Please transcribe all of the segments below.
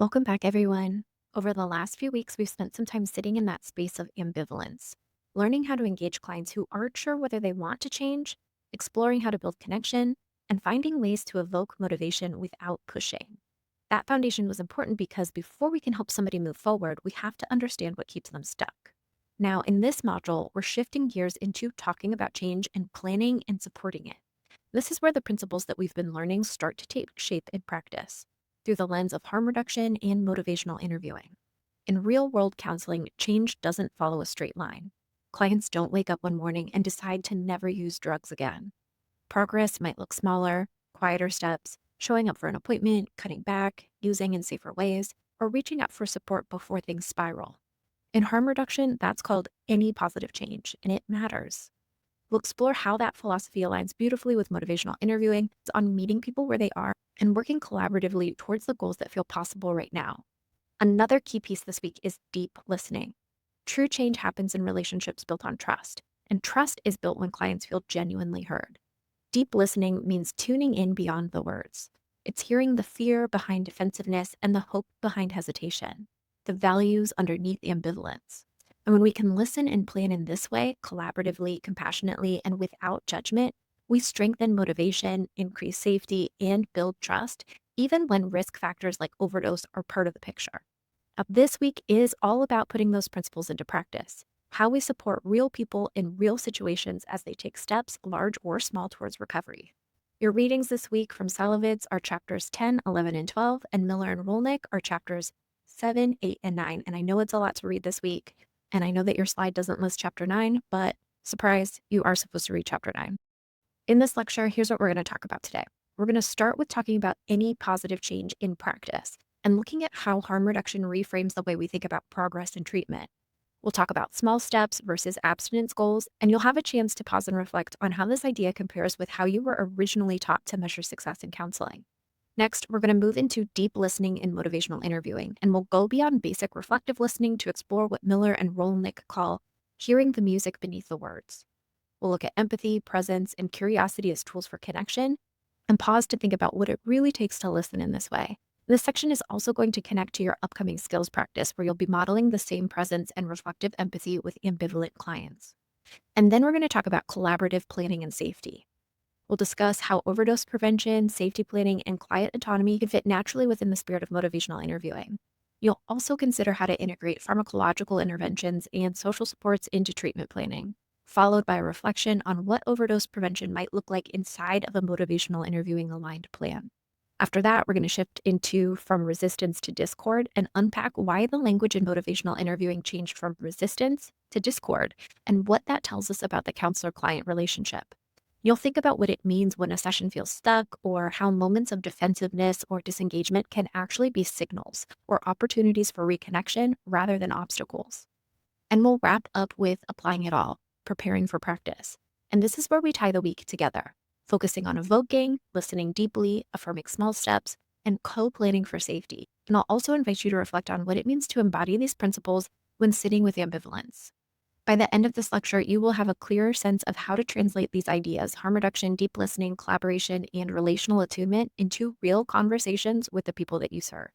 Welcome back, everyone. Over the last few weeks, we've spent some time sitting in that space of ambivalence, learning how to engage clients who aren't sure whether they want to change, exploring how to build connection, and finding ways to evoke motivation without pushing. That foundation was important because before we can help somebody move forward, we have to understand what keeps them stuck. Now, in this module, we're shifting gears into talking about change and planning and supporting it. This is where the principles that we've been learning start to take shape in practice through the lens of harm reduction and motivational interviewing. In real world counseling, change doesn't follow a straight line. Clients don't wake up one morning and decide to never use drugs again. Progress might look smaller, quieter steps, showing up for an appointment, cutting back, using in safer ways, or reaching out for support before things spiral. In harm reduction, that's called any positive change, and it matters. We'll explore how that philosophy aligns beautifully with motivational interviewing, on meeting people where they are and working collaboratively towards the goals that feel possible right now. Another key piece this week is deep listening. True change happens in relationships built on trust, and trust is built when clients feel genuinely heard. Deep listening means tuning in beyond the words. It's hearing the fear behind defensiveness and the hope behind hesitation, the values underneath ambivalence. And when we can listen and plan in this way, collaboratively, compassionately, and without judgment, we strengthen motivation, increase safety, and build trust, even when risk factors like overdose are part of the picture. Now, this week is all about putting those principles into practice, how we support real people in real situations as they take steps, large or small, towards recovery. Your readings this week from Szalavitz are chapters 10, 11, and 12, and Miller and Rollnick are chapters 7, 8, and 9. And I know it's a lot to read this week, and I know that your slide doesn't list chapter 9, but surprise, you are supposed to read chapter 9. In this lecture, here's what we're going to talk about today. We're going to start with talking about any positive change in practice and looking at how harm reduction reframes the way we think about progress and treatment. We'll talk about small steps versus abstinence goals, and you'll have a chance to pause and reflect on how this idea compares with how you were originally taught to measure success in counseling. Next, we're going to move into deep listening and motivational interviewing, and we'll go beyond basic reflective listening to explore what Miller and Rollnick call hearing the music beneath the words. We'll look at empathy, presence, and curiosity as tools for connection, and pause to think about what it really takes to listen in this way. This section is also going to connect to your upcoming skills practice, where you'll be modeling the same presence and reflective empathy with ambivalent clients. And then we're going to talk about collaborative planning and safety. We'll discuss how overdose prevention, safety planning, and client autonomy can fit naturally within the spirit of motivational interviewing. You'll also consider how to integrate pharmacological interventions and social supports into treatment planning, followed by a reflection on what overdose prevention might look like inside of a motivational interviewing aligned plan. After that, we're going to shift into from resistance to discord and unpack why the language in motivational interviewing changed from resistance to discord and what that tells us about the counselor-client relationship. You'll think about what it means when a session feels stuck, or how moments of defensiveness or disengagement can actually be signals or opportunities for reconnection rather than obstacles. And we'll wrap up with applying it all, preparing for practice. And this is where we tie the week together, focusing on evoking, listening deeply, affirming small steps, and co-planning for safety. And I'll also invite you to reflect on what it means to embody these principles when sitting with ambivalence. By the end of this lecture, you will have a clearer sense of how to translate these ideas, harm reduction, deep listening, collaboration, and relational attunement, into real conversations with the people that you serve.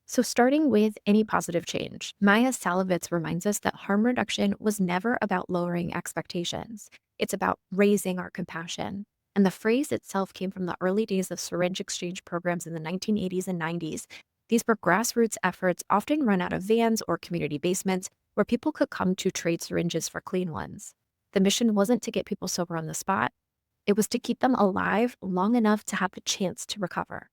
So starting with any positive change, Maia Szalavitz reminds us that harm reduction was never about lowering expectations. It's about raising our compassion. And the phrase itself came from the early days of syringe exchange programs in the 1980s and 90s. These were grassroots efforts often run out of vans or community basements where people could come to trade syringes for clean ones. The mission wasn't to get people sober on the spot. It was to keep them alive long enough to have the chance to recover.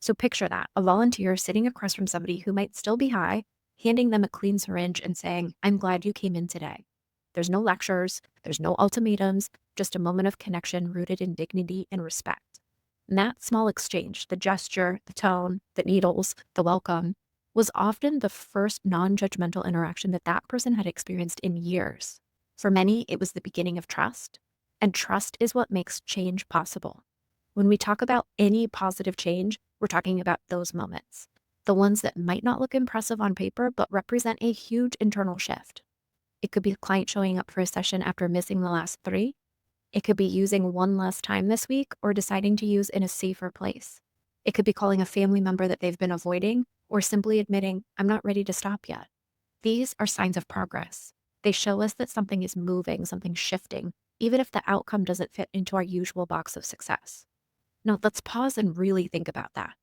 So picture that, a volunteer sitting across from somebody who might still be high, handing them a clean syringe and saying, "I'm glad you came in today." There's no lectures, there's no ultimatums, just a moment of connection rooted in dignity and respect. And that small exchange, the gesture, the tone, the needles, the welcome, was often the first non-judgmental interaction that that person had experienced in years. For many, it was the beginning of trust, and trust is what makes change possible. When we talk about any positive change, we're talking about those moments, the ones that might not look impressive on paper, but represent a huge internal shift. It could be a client showing up for a session after missing the last 3. It could be using one less time this week or deciding to use in a safer place. It could be calling a family member that they've been avoiding or simply admitting, I'm not ready to stop yet. These are signs of progress. They show us that something is moving, something shifting, even if the outcome doesn't fit into our usual box of success. Now, let's pause and really think about that.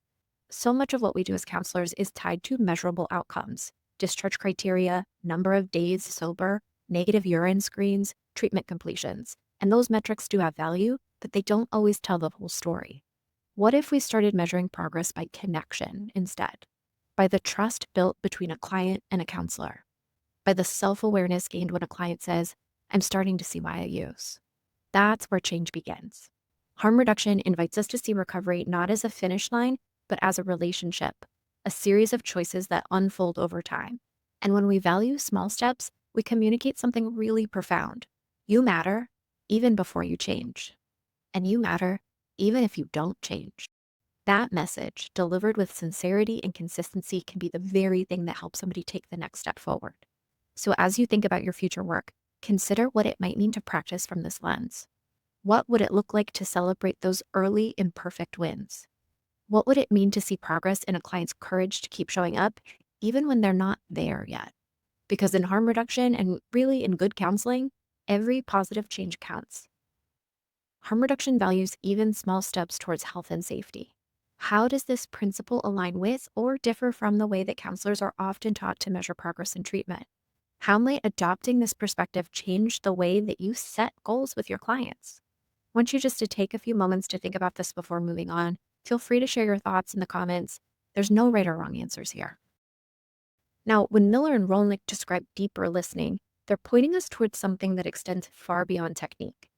So much of what we do as counselors is tied to measurable outcomes: discharge criteria, number of days sober, negative urine screens, treatment completions. And those metrics do have value, but they don't always tell the whole story. What if we started measuring progress by connection instead? By the trust built between a client and a counselor? By the self-awareness gained when a client says, I'm starting to see why I use? That's where change begins. Harm reduction invites us to see recovery not as a finish line, but as a relationship, a series of choices that unfold over time. And when we value small steps, we communicate something really profound. You matter, even before you change. And you matter, even if you don't change. That message, delivered with sincerity and consistency, can be the very thing that helps somebody take the next step forward. So as you think about your future work, consider what it might mean to practice from this lens. What would it look like to celebrate those early imperfect wins? What would it mean to see progress in a client's courage to keep showing up, even when they're not there yet? Because in harm reduction, and really in good counseling, every positive change counts. Harm reduction values even small steps towards health and safety. How does this principle align with or differ from the way that counselors are often taught to measure progress in treatment? How might adopting this perspective change the way that you set goals with your clients? I want you just to take a few moments to think about this before moving on. Feel free to share your thoughts in the comments. There's no right or wrong answers here. Now, when Miller and Rollnick describe deeper listening, they're pointing us towards something that extends far beyond technique.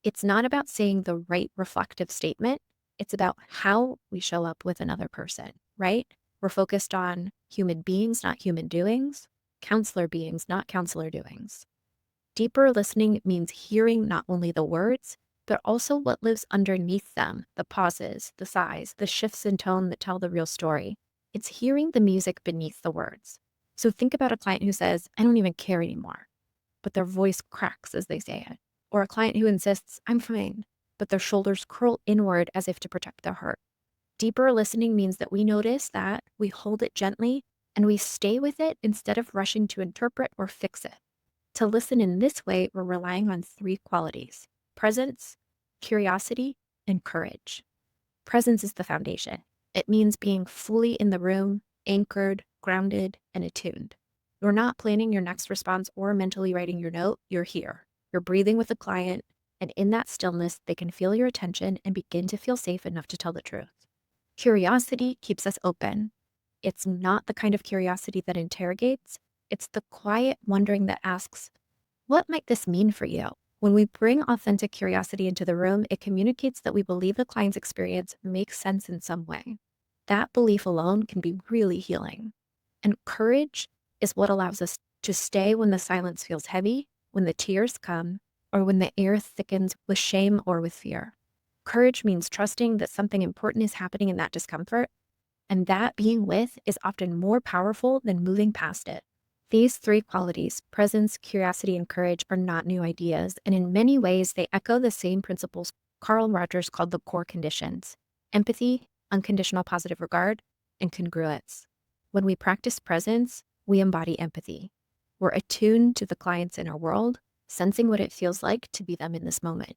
It's not about saying the right reflective statement. It's about how we show up with another person, right? We're focused on human beings, not human doings, counselor beings, not counselor doings. Deeper listening means hearing not only the words, but also what lives underneath them: the pauses, the sighs, the shifts in tone that tell the real story. It's hearing the music beneath the words. So think about a client who says, I don't even care anymore, but their voice cracks as they say it. Or a client who insists, I'm fine, but their shoulders curl inward as if to protect their heart. Deeper listening means that we notice that, we hold it gently, and we stay with it instead of rushing to interpret or fix it. To listen in this way, we're relying on three qualities: presence, curiosity, and courage. Presence is the foundation. It means being fully in the room, anchored, grounded, and attuned. You're not planning your next response or mentally writing your note. You're here. You're breathing with the client, and in that stillness, they can feel your attention and begin to feel safe enough to tell the truth. Curiosity keeps us open. It's not the kind of curiosity that interrogates. It's the quiet wondering that asks, what might this mean for you? When we bring authentic curiosity into the room, it communicates that we believe the client's experience makes sense in some way. That belief alone can be really healing. And courage is what allows us to stay when the silence feels heavy, when the tears come, or when the air thickens with shame or with fear. Courage means trusting that something important is happening in that discomfort, and that being with is often more powerful than moving past it. These three qualities, presence, curiosity, and courage, are not new ideas, and in many ways, they echo the same principles Carl Rogers called the core conditions: empathy, unconditional positive regard, and congruence. When we practice presence, we embody empathy. We're attuned to the client's inner world, sensing what it feels like to be them in this moment.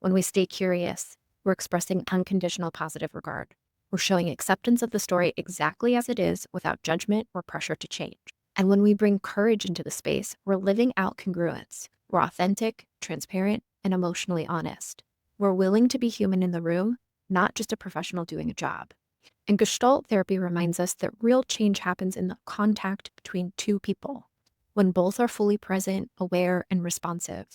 When we stay curious, we're expressing unconditional positive regard. We're showing acceptance of the story exactly as it is, without judgment or pressure to change. And when we bring courage into the space, we're living out congruence. We're authentic, transparent, and emotionally honest. We're willing to be human in the room, not just a professional doing a job. And Gestalt therapy reminds us that real change happens in the contact between two people, when both are fully present, aware, and responsive.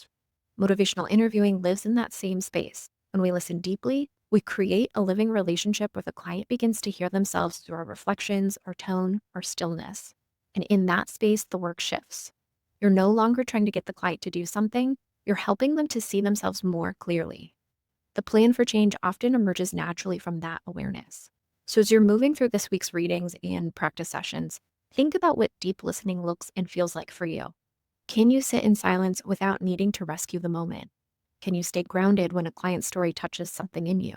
Motivational interviewing lives in that same space. When we listen deeply, we create a living relationship where the client begins to hear themselves through our reflections, our tone, our stillness. And in that space, the work shifts. You're no longer trying to get the client to do something. You're helping them to see themselves more clearly. The plan for change often emerges naturally from that awareness. So as you're moving through this week's readings and practice sessions, think about what deep listening looks and feels like for you. Can you sit in silence without needing to rescue the moment? Can you stay grounded when a client's story touches something in you?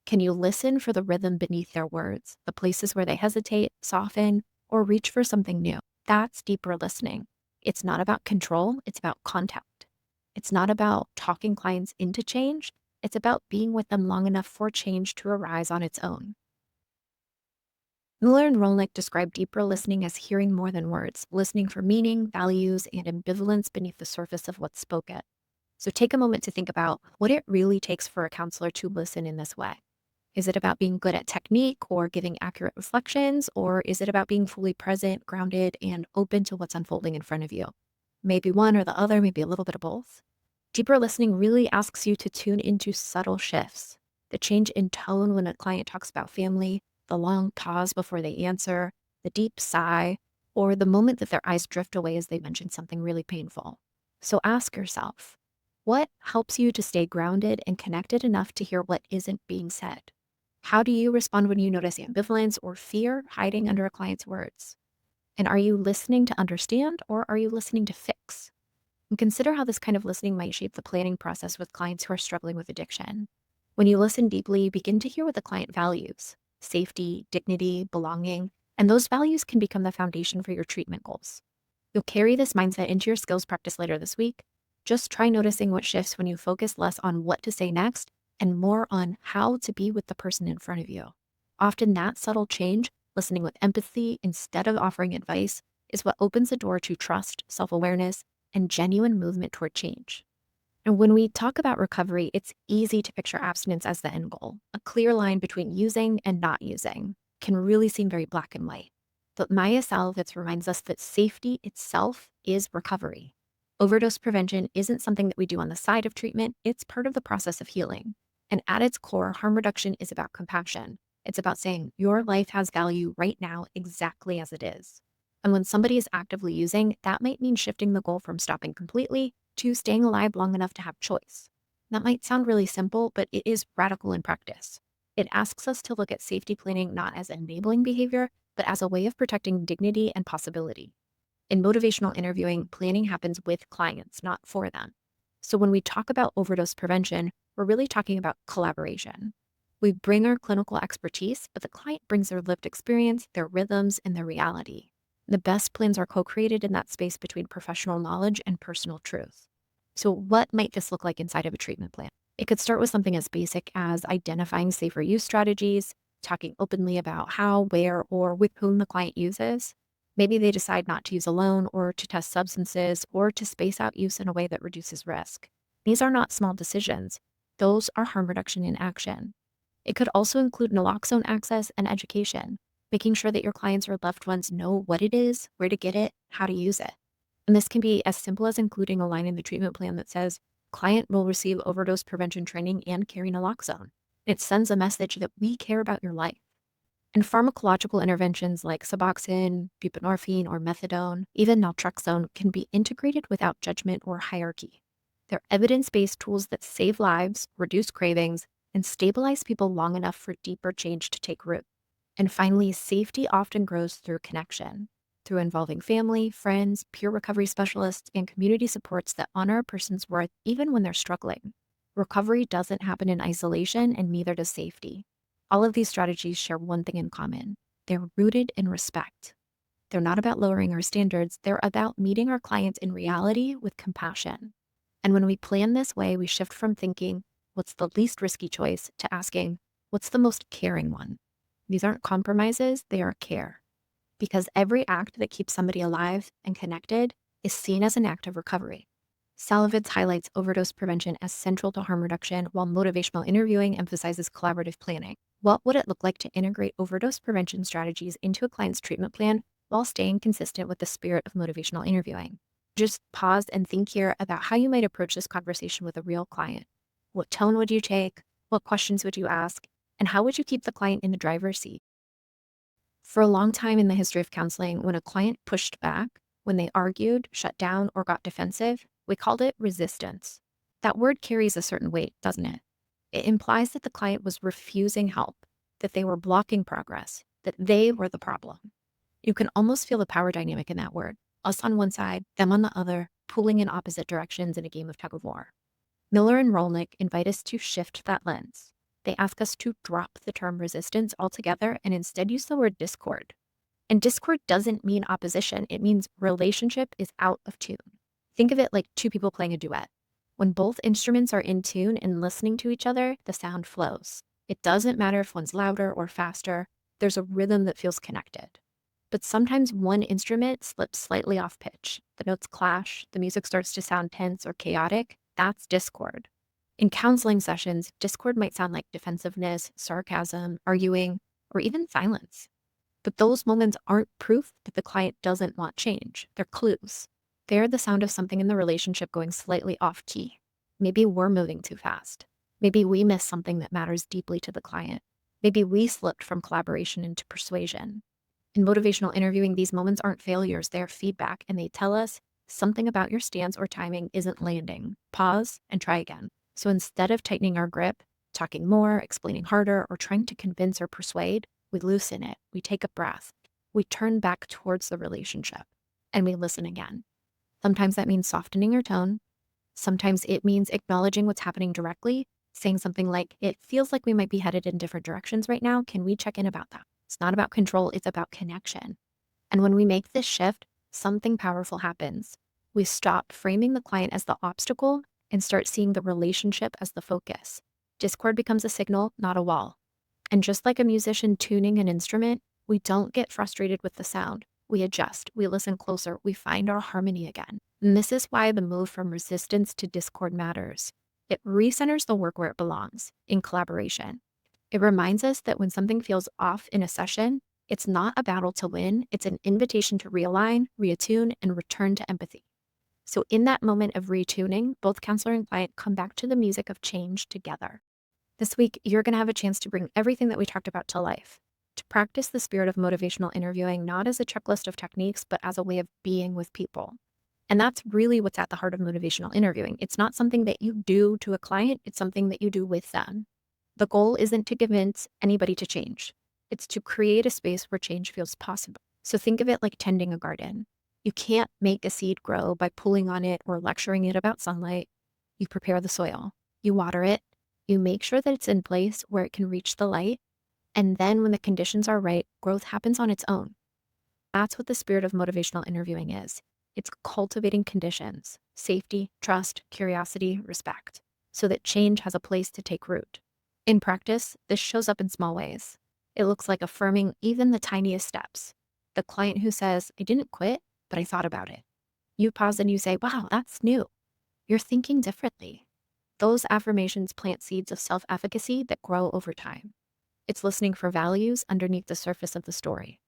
Can you listen for the rhythm beneath their words, the places where they hesitate, soften, or reach for something new? That's deeper listening. It's not about control, it's about contact. It's not about talking clients into change, it's about being with them long enough for change to arise on its own. Miller and Rollnick describe deeper listening as hearing more than words, listening for meaning, values, and ambivalence beneath the surface of what's spoken. So take a moment to think about what it really takes for a counselor to listen in this way. Is it about being good at technique or giving accurate reflections, or is it about being fully present, grounded, and open to what's unfolding in front of you? Maybe one or the other, maybe a little bit of both. Deeper listening really asks you to tune into subtle shifts. The change in tone when a client talks about family, the long pause before they answer, the deep sigh, or the moment that their eyes drift away as they mention something really painful. So ask yourself, what helps you to stay grounded and connected enough to hear what isn't being said? How do you respond when you notice ambivalence or fear hiding under a client's words? And are you listening to understand or are you listening to fix? And consider how this kind of listening might shape the planning process with clients who are struggling with addiction. When you listen deeply, you begin to hear what the client values: safety, dignity, belonging, and those values can become the foundation for your treatment goals. You'll carry this mindset into your skills practice later this week. Just try noticing what shifts when you focus less on what to say next and more on how to be with the person in front of you. Often that subtle change, listening with empathy instead of offering advice, is what opens the door to trust, self-awareness, and genuine movement toward change. And when we talk about recovery, it's easy to picture abstinence as the end goal. A clear line between using and not using can really seem very black and white. But Maia Szalavitz reminds us that safety itself is recovery. Overdose prevention isn't something that we do on the side of treatment, it's part of the process of healing. And at its core, harm reduction is about compassion. It's about saying your life has value right now exactly as it is. And when somebody is actively using, that might mean shifting the goal from stopping completely to staying alive long enough to have choice. That might sound really simple, but it is radical in practice. It asks us to look at safety planning not as enabling behavior, but as a way of protecting dignity and possibility. In motivational interviewing, planning happens with clients, not for them. So when we talk about overdose prevention, we're really talking about collaboration. We bring our clinical expertise, but the client brings their lived experience, their rhythms, and their reality. The best plans are co-created in that space between professional knowledge and personal truth. So what might this look like inside of a treatment plan? It could start with something as basic as identifying safer use strategies, talking openly about how, where, or with whom the client uses. Maybe they decide not to use alone or to test substances or to space out use in a way that reduces risk. These are not small decisions. Those are harm reduction in action. It could also include naloxone access and education, making sure that your clients or loved ones know what it is, where to get it, how to use it. And this can be as simple as including a line in the treatment plan that says, client will receive overdose prevention training and carry naloxone. It sends a message that we care about your life. And pharmacological interventions like Suboxone, buprenorphine, or methadone, even naltrexone, can be integrated without judgment or hierarchy. They're evidence-based tools that save lives, reduce cravings, and stabilize people long enough for deeper change to take root. And finally, safety often grows through connection, through involving family, friends, peer recovery specialists, and community supports that honor a person's worth even when they're struggling. Recovery doesn't happen in isolation, and neither does safety. All of these strategies share one thing in common. They're rooted in respect. They're not about lowering our standards. They're about meeting our clients in reality with compassion. And when we plan this way, we shift from thinking, what's the least risky choice, to asking, what's the most caring one? These aren't compromises, they are care. Because every act that keeps somebody alive and connected is seen as an act of recovery. Szalavitz highlights overdose prevention as central to harm reduction, while motivational interviewing emphasizes collaborative planning. What would it look like to integrate overdose prevention strategies into a client's treatment plan while staying consistent with the spirit of motivational interviewing? Just pause and think here about how you might approach this conversation with a real client. What tone would you take? What questions would you ask? And how would you keep the client in the driver's seat? For a long time in the history of counseling, when a client pushed back, when they argued, shut down, or got defensive, we called it resistance. That word carries a certain weight, doesn't it? It implies that the client was refusing help, that they were blocking progress, that they were the problem. You can almost feel the power dynamic in that word. Us on one side, them on the other, pulling in opposite directions in a game of tug of war. Miller and Rollnick invite us to shift that lens. They ask us to drop the term resistance altogether and instead use the word discord. And discord doesn't mean opposition, it means relationship is out of tune. Think of it like two people playing a duet. When both instruments are in tune and listening to each other, the sound flows. It doesn't matter if one's louder or faster, there's a rhythm that feels connected. But sometimes one instrument slips slightly off pitch. The notes clash, the music starts to sound tense or chaotic. That's discord. In counseling sessions, discord might sound like defensiveness, sarcasm, arguing, or even silence. But those moments aren't proof that the client doesn't want change. They're clues. They're the sound of something in the relationship going slightly off key. Maybe we're moving too fast. Maybe we miss something that matters deeply to the client. Maybe we slipped from collaboration into persuasion. In motivational interviewing, these moments aren't failures, they're feedback, and they tell us something about your stance or timing isn't landing. Pause and try again. So instead of tightening our grip, talking more, explaining harder, or trying to convince or persuade, we loosen it, we take a breath, we turn back towards the relationship, and we listen again. Sometimes that means softening your tone. Sometimes it means acknowledging what's happening directly, saying something like, it feels like we might be headed in different directions right now. Can we check in about that? It's not about control, it's about connection. And when we make this shift, something powerful happens. We stop framing the client as the obstacle and start seeing the relationship as the focus. Discord becomes a signal, not a wall. And just like a musician tuning an instrument, we don't get frustrated with the sound. We adjust, we listen closer, we find our harmony again. And this is why the move from resistance to discord matters. It recenters the work where it belongs, in collaboration. It reminds us that when something feels off in a session, it's not a battle to win, it's an invitation to realign, reattune, and return to empathy. So in that moment of retuning, both counselor and client come back to the music of change together. This week, you're going to have a chance to bring everything that we talked about to life, to practice the spirit of motivational interviewing, not as a checklist of techniques, but as a way of being with people. And that's really what's at the heart of motivational interviewing. It's not something that you do to a client, it's something that you do with them. The goal isn't to convince anybody to change. It's to create a space where change feels possible. So think of it like tending a garden. You can't make a seed grow by pulling on it or lecturing it about sunlight. You prepare the soil, you water it, you make sure that it's in place where it can reach the light, and then when the conditions are right, growth happens on its own. That's what the spirit of motivational interviewing is. It's cultivating conditions, safety, trust, curiosity, respect, so that change has a place to take root. In practice, this shows up in small ways. It looks like affirming even the tiniest steps. The client who says, I didn't quit, but I thought about it. You pause and you say, wow, that's new. You're thinking differently. Those affirmations plant seeds of self-efficacy that grow over time. It's listening for values underneath the surface of the story.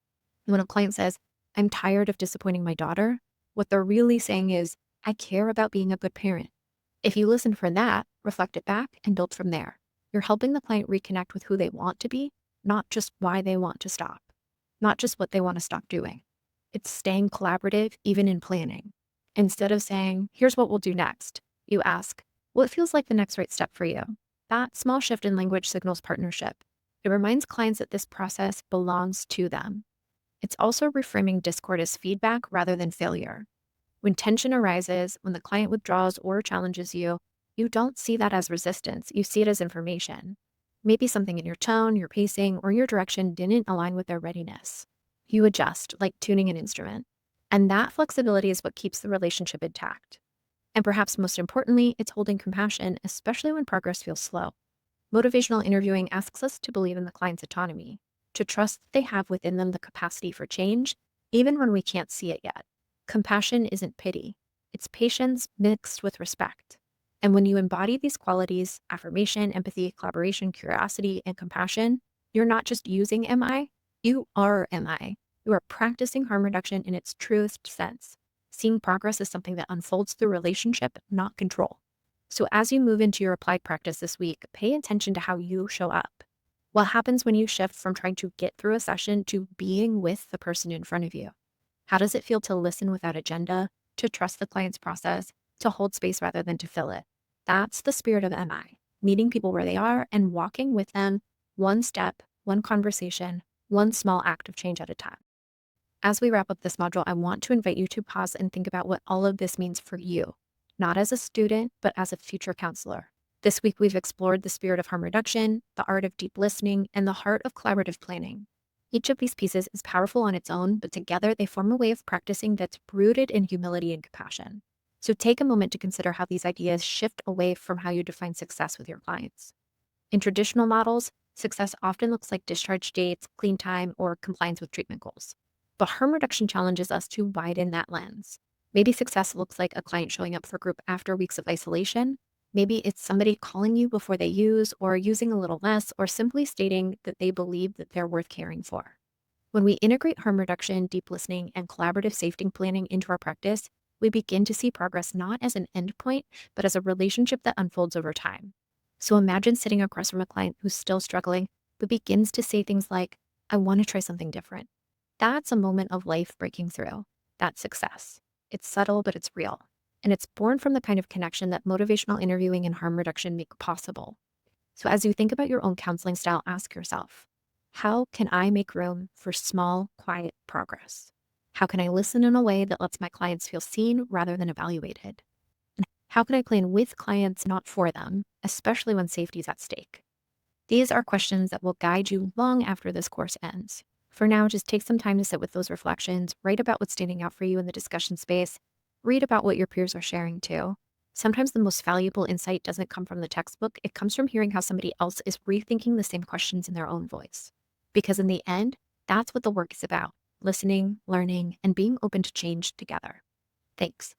When a client says, I'm tired of disappointing my daughter, what they're really saying is, I care about being a good parent. If you listen for that, reflect it back, and build from there. You're helping the client reconnect with who they want to be, not just why they want to stop, not just what they want to stop doing. It's staying collaborative, even in planning. Instead of saying, here's what we'll do next, you ask, what feels like the next right step for you? That small shift in language signals partnership. It reminds clients that this process belongs to them. It's also reframing discord as feedback rather than failure. When tension arises, when the client withdraws or challenges you, you don't see that as resistance, you see it as information. Maybe something in your tone, your pacing, or your direction didn't align with their readiness. You adjust, like tuning an instrument. And that flexibility is what keeps the relationship intact. And perhaps most importantly, it's holding compassion, especially when progress feels slow. Motivational interviewing asks us to believe in the client's autonomy, to trust that they have within them the capacity for change, even when we can't see it yet. Compassion isn't pity. It's patience mixed with respect. And when you embody these qualities, affirmation, empathy, collaboration, curiosity, and compassion, you're not just using MI, you are MI. You are practicing harm reduction in its truest sense. Seeing progress is something that unfolds through relationship, not control. So as you move into your applied practice this week, pay attention to how you show up. What happens when you shift from trying to get through a session to being with the person in front of you? How does it feel to listen without agenda, to trust the client's process, to hold space rather than to fill it? That's the spirit of MI, meeting people where they are and walking with them one step, one conversation, one small act of change at a time. As we wrap up this module, I want to invite you to pause and think about what all of this means for you, not as a student, but as a future counselor. This week, we've explored the spirit of harm reduction, the art of deep listening, and the heart of collaborative planning. Each of these pieces is powerful on its own, but together they form a way of practicing that's rooted in humility and compassion. So take a moment to consider how these ideas shift away from how you define success with your clients. In traditional models, success often looks like discharge dates, clean time, or compliance with treatment goals. But harm reduction challenges us to widen that lens. Maybe success looks like a client showing up for group after weeks of isolation. Maybe it's somebody calling you before they use, or using a little less, or simply stating that they believe that they're worth caring for. When we integrate harm reduction, deep listening, and collaborative safety planning into our practice, we begin to see progress not as an endpoint, but as a relationship that unfolds over time. So imagine sitting across from a client who's still struggling, but begins to say things like, I want to try something different. That's a moment of life breaking through. That's success. It's subtle, but it's real. And it's born from the kind of connection that motivational interviewing and harm reduction make possible. So as you think about your own counseling style, ask yourself, how can I make room for small, quiet progress? How can I listen in a way that lets my clients feel seen rather than evaluated? And how can I plan with clients, not for them, especially when safety is at stake? These are questions that will guide you long after this course ends. For now, just take some time to sit with those reflections, write about what's standing out for you in the discussion space, read about what your peers are sharing too. Sometimes the most valuable insight doesn't come from the textbook, it comes from hearing how somebody else is rethinking the same questions in their own voice. Because in the end, that's what the work is about: listening, learning, and being open to change together. Thanks.